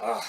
Oh.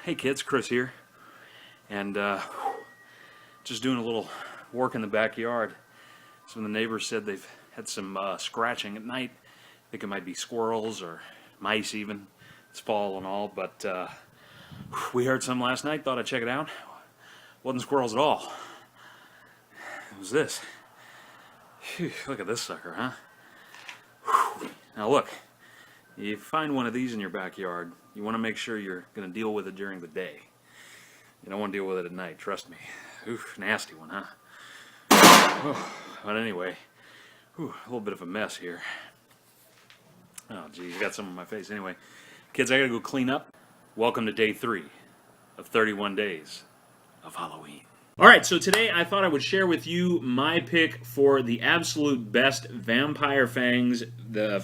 Hey kids, Chris here, and just doing a little work in the backyard. Some of the neighbors said they've had some scratching at night. I think it might be squirrels or mice even. It's fall and all, but we heard some last night, thought I'd check it out. Wasn't squirrels at all. It was this. Phew, look at this sucker, huh? Whew. Now look, you find one of these in your backyard, you want to make sure you're going to deal with it during the day. You don't want to deal with it at night, trust me. Oof, nasty one, huh? Oh, but anyway, a little bit of a mess here. Oh, geez, I got some on my face. Anyway, kids, I got to go clean up. Welcome to day 3 of 31 days of Halloween. All right, so today I thought I would share with you my pick for the absolute best vampire fangs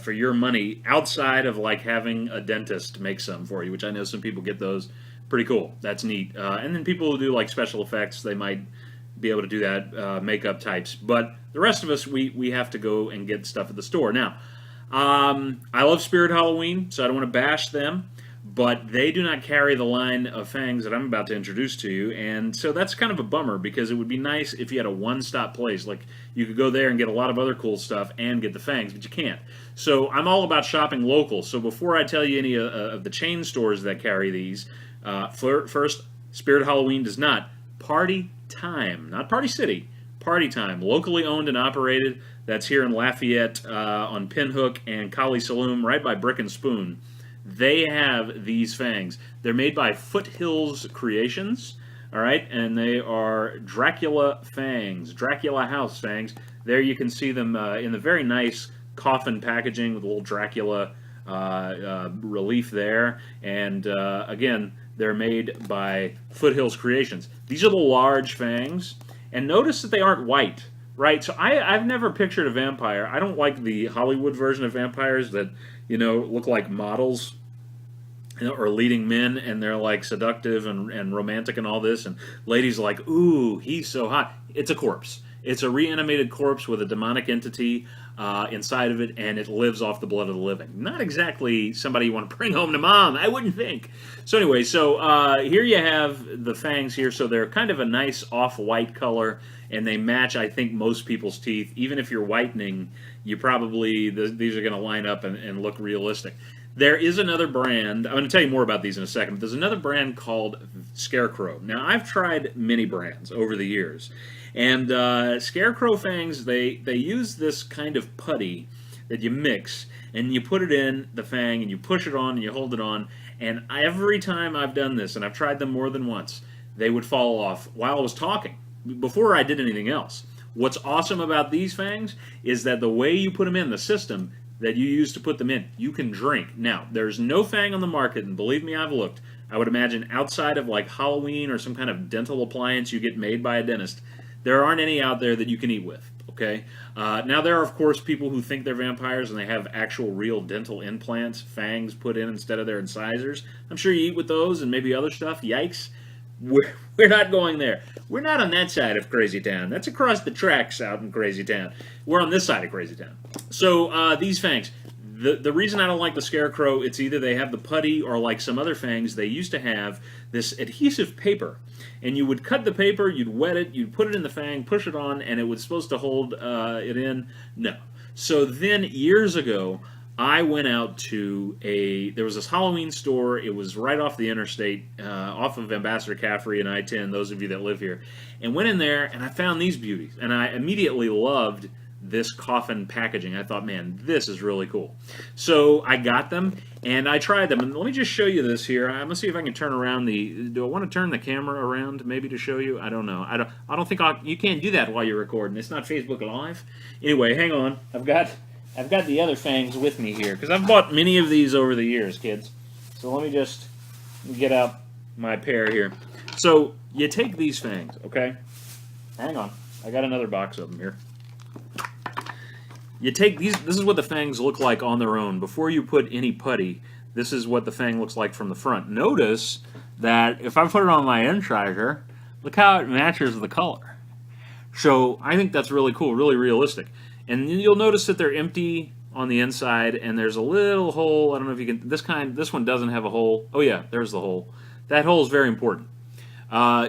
for your money, outside of like having a dentist make some for you, which I know some people get those. Pretty cool. That's neat. And then people who do like special effects, they might be able to do that, makeup types. But the rest of us, we have to go and get stuff at the store. Now, I love Spirit Halloween, so I don't want to bash them. But they do not carry the line of fangs that I'm about to introduce to you, and so that's kind of a bummer, because it would be nice if you had a one-stop place. Like, you could go there and get a lot of other cool stuff and get the fangs, but you can't. So I'm all about shopping local. So before I tell you any of the chain stores that carry these, first, Spirit Halloween does not. Party Time, not Party City, Party Time, locally owned and operated. That's here in Lafayette on Pinhook and Collie Saloon, right by Brick and Spoon. They have these fangs. They're made by Foothills Creations, all right, and they are Dracula Fangs, Dracula House fangs. There you can see them in the very nice coffin packaging with a little Dracula relief there. And again, they're made by Foothills Creations. These are the large fangs, and notice that they aren't white. Right, so I've never pictured a vampire. I don't like the Hollywood version of vampires that, you know, look like models, you know, or leading men, and they're like seductive and romantic and all this, and ladies are like, ooh, he's so hot. It's a corpse. It's a reanimated corpse with a demonic entity inside of it, and it lives off the blood of the living. Not exactly somebody you want to bring home to mom, I wouldn't think. So anyway, so here you have the fangs here. So they're kind of a nice off-white color, and they match, I think, most people's teeth. Even if you're whitening, you probably, these are going to line up and look realistic. There is another brand, I'm going to tell you more about these in a second, but there's another brand called Scarecrow. Now, I've tried many brands over the years, and Scarecrow fangs, they use this kind of putty that you mix, and you put it in the fang, and you push it on, and you hold it on, and every time I've done this, and I've tried them more than once, they would fall off while I was talking, before I did anything else. What's awesome about these fangs is that the way you put them in, the system that you use to put them in, you can drink. Now, there's no fang on the market, and believe me, I've looked. I would imagine outside of like Halloween or some kind of dental appliance you get made by a dentist, there aren't any out there that you can eat with, okay? Now, there are, of course, people who think they're vampires and they have actual real dental implants, fangs put in instead of their incisors. I'm sure you eat with those and maybe other stuff. Yikes. We're not going there. We're not on that side of Crazy Town. That's across the tracks out in Crazy Town. We're on this side of Crazy Town. So these fangs, the reason I don't like the Scarecrow, it's either they have the putty or like some other fangs, they used to have this adhesive paper. And you would cut the paper, you'd wet it, you'd put it in the fang, push it on, and it was supposed to hold it in. No. So then years ago, I went out to there was this Halloween store. It was right off the interstate, off of Ambassador Caffrey and I-10, those of you that live here. And went in there, and I found these beauties. And I immediately loved this coffin packaging. I thought, man, this is really cool. So I got them, and I tried them. And let me just show you this here. I'm going to see if I can turn around do I want to turn the camera around maybe to show you? I don't know. I don't think you can't do that while you're recording. It's not Facebook Live. Anyway, hang on. I've got the other fangs with me here, because I've bought many of these over the years, kids. So let me just get out my pair here. So you take these fangs, okay? Hang on. I got another box of them here. you take these. This is what the fangs look like on their own. Before you put any putty, this is what the fang looks like from the front. Notice that if I put it on my incisor, look how it matches the color. So I think that's really cool, really realistic. And you'll notice that they're empty on the inside, and there's a little hole. I don't know if you can. This one doesn't have a hole. Oh yeah, there's the hole. That hole is very important.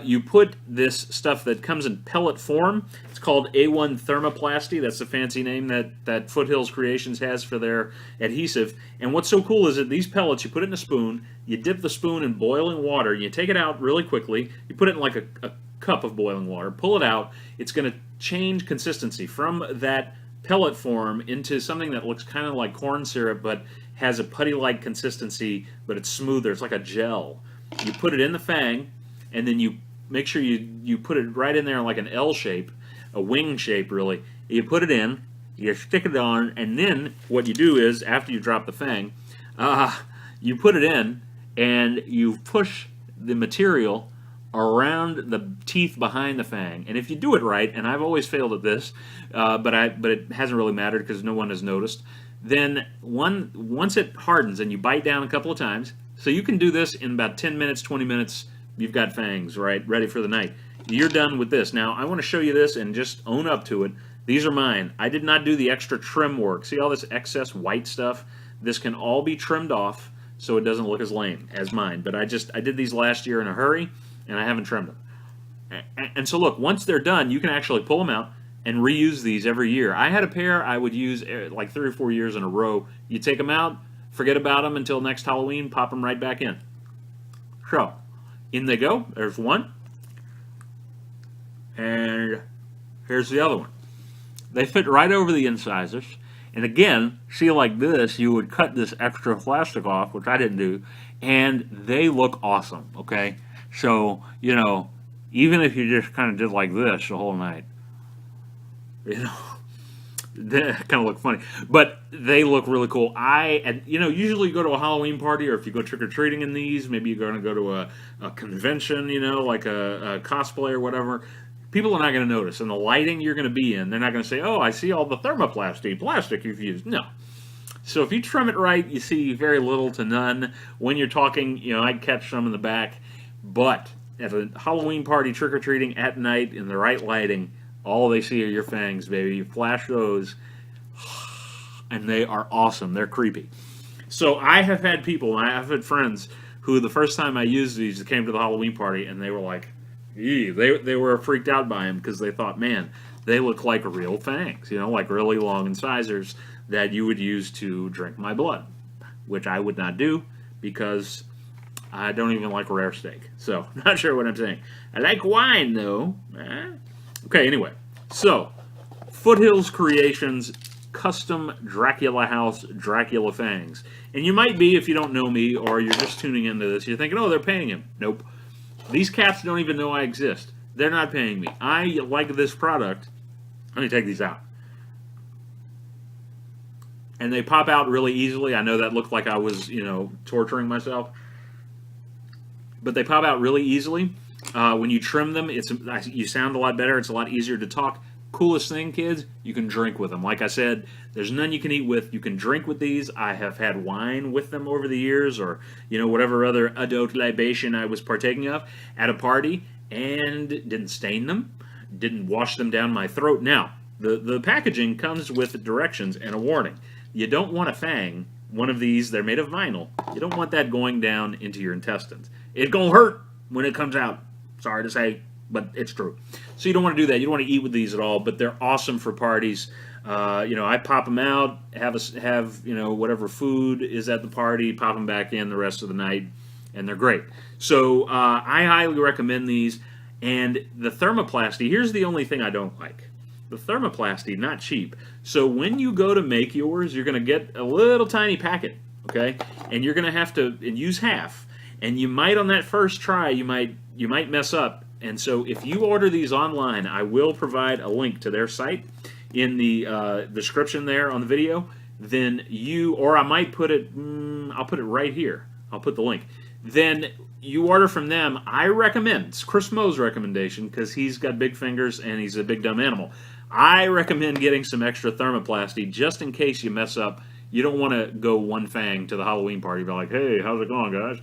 You put this stuff that comes in pellet form. It's called A1 thermoplasty. That's the fancy name that Foothills Creations has for their adhesive. And what's so cool is that these pellets, you put it in a spoon, you dip the spoon in boiling water, you take it out really quickly, you put it in like a cup of boiling water, pull it out, it's going to change consistency from that pellet form into something that looks kind of like corn syrup but has a putty-like consistency, but it's smoother. It's like a gel. You put it in the fang, and then you make sure you put it right in there like an L shape, a wing shape really. You put it in, you stick it on, and then what you do is, after you drop the fang, you put it in, and you push the material around the teeth behind the fang. And if you do it right, and I've always failed at this, but it hasn't really mattered because no one has noticed, then once it hardens and you bite down a couple of times, so you can do this in about 10 minutes, 20 minutes, you've got fangs, right, ready for the night. You're done with this. Now, I want to show you this and just own up to it. These are mine. I did not do the extra trim work. See all this excess white stuff? This can all be trimmed off so it doesn't look as lame as mine. But I did these last year in a hurry, and I haven't trimmed them. And so look, once they're done, you can actually pull them out and reuse these every year. I had a pair I would use like 3 or 4 years in a row. You take them out, forget about them until next Halloween, pop them right back in. So, in they go. There's one. And here's the other one. They fit right over the incisors. And again, see, like this, you would cut this extra plastic off, which I didn't do, and they look awesome, okay? So, you know, even if you just kind of did like this the whole night, you know, they kind of look funny, but they look really cool. Usually you go to a Halloween party, or if you go trick-or-treating in these, maybe you're going to go to a convention, you know, like a cosplay or whatever, people are not going to notice. And the lighting you're going to be in, they're not going to say, oh, I see all the thermoplasty plastic you've used. No. So if you trim it right, you see very little to none. When you're talking, you know, I'd catch some in the back, but at a Halloween party trick-or-treating at night in the right lighting, all they see are your fangs, baby. You flash those, and they are awesome. They're creepy. So I have had people, I've had friends who the first time I used these, they came to the Halloween party, and they were like, eee. They were freaked out by them because they thought, man, they look like real fangs, you know, like really long incisors that you would use to drink my blood, which I would not do because I don't even like rare steak. So, not sure what I'm saying. I like wine, though. Okay, anyway. So, Foothills Creations Custom Dracula House Dracula Fangs. And you might be, if you don't know me, or you're just tuning into this, you're thinking, oh, they're paying him. Nope. These cats don't even know I exist. They're not paying me. I like this product. Let me take these out. And they pop out really easily. I know that looked like I was, you know, torturing myself. But they pop out really easily. When you trim them, you sound a lot better. It's a lot easier to talk. Coolest thing, kids, you can drink with them. Like I said, there's none you can eat with. You can drink with these. I have had wine with them over the years, or, you know, whatever other adult libation I was partaking of at a party, and didn't stain them, didn't wash them down my throat. Now, the packaging comes with directions and a warning. You don't want a fang, one of these, they're made of vinyl. You don't want that going down into your intestines. It's gonna hurt when it comes out. Sorry to say, but it's true. So you don't want to do that. You don't want to eat with these at all, but they're awesome for parties. You know, I pop them out, have you know, whatever food is at the party, pop them back in the rest of the night, and they're great. So I highly recommend these. And the thermoplasty, here's the only thing I don't like. The thermoplasty, not cheap. So when you go to make yours, you're going to get a little tiny packet, okay? And you're going to have to use half. And you might, on that first try, you might mess up. And so if you order these online, I will provide a link to their site in the description there on the video. Then or I might put it, I'll put it right here. I'll put the link. Then you order from them. I recommend, it's Chris Moe's recommendation because he's got big fingers and he's a big dumb animal. I recommend getting some extra thermoplasty just in case you mess up. You don't want to go one fang to the Halloween party. Be like, hey, how's it going, guys?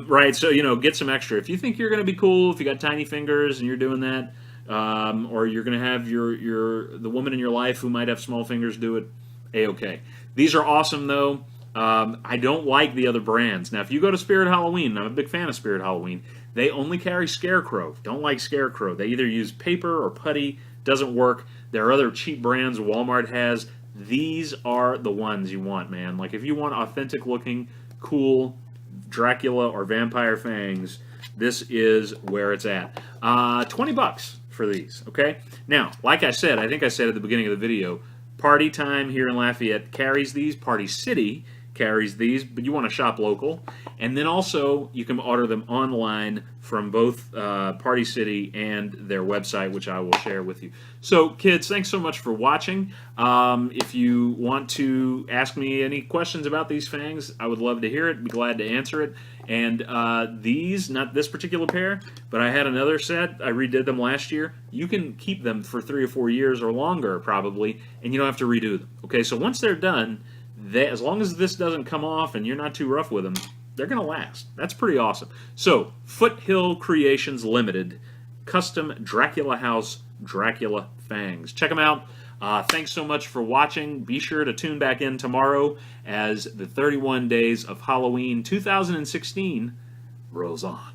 Right, so, get some extra. If you think you're going to be cool, if you got tiny fingers and you're doing that, or you're going to have the woman in your life who might have small fingers do it, A-okay. These are awesome, though. I don't like the other brands. Now, if you go to Spirit Halloween, I'm a big fan of Spirit Halloween, they only carry Scarecrow. Don't like Scarecrow. They either use paper or putty. Doesn't work. There are other cheap brands Walmart has. These are the ones you want, man. Like, if you want authentic looking, cool Dracula or vampire fangs, this is where it's at. $20 for these, okay? Now, like I said, I think I said at the beginning of the video, Party Time here in Lafayette carries these. Party City carries these, but you want to shop local. And then also, you can order them online from both Party City and their website, which I will share with you. So, kids, thanks so much for watching. If you want to ask me any questions about these fangs, I would love to hear it. Be glad to answer it. And these, not this particular pair, but I had another set. I redid them last year. You can keep them for 3 or 4 years or longer, probably, and you don't have to redo them. Okay, so once they're done, as long as this doesn't come off and you're not too rough with them, they're going to last. That's pretty awesome. So, Foothills Creations Limited, custom Dracula House Dracula Fangs. Check them out. Thanks so much for watching. Be sure to tune back in tomorrow as the 31 Days of Halloween 2016 rolls on.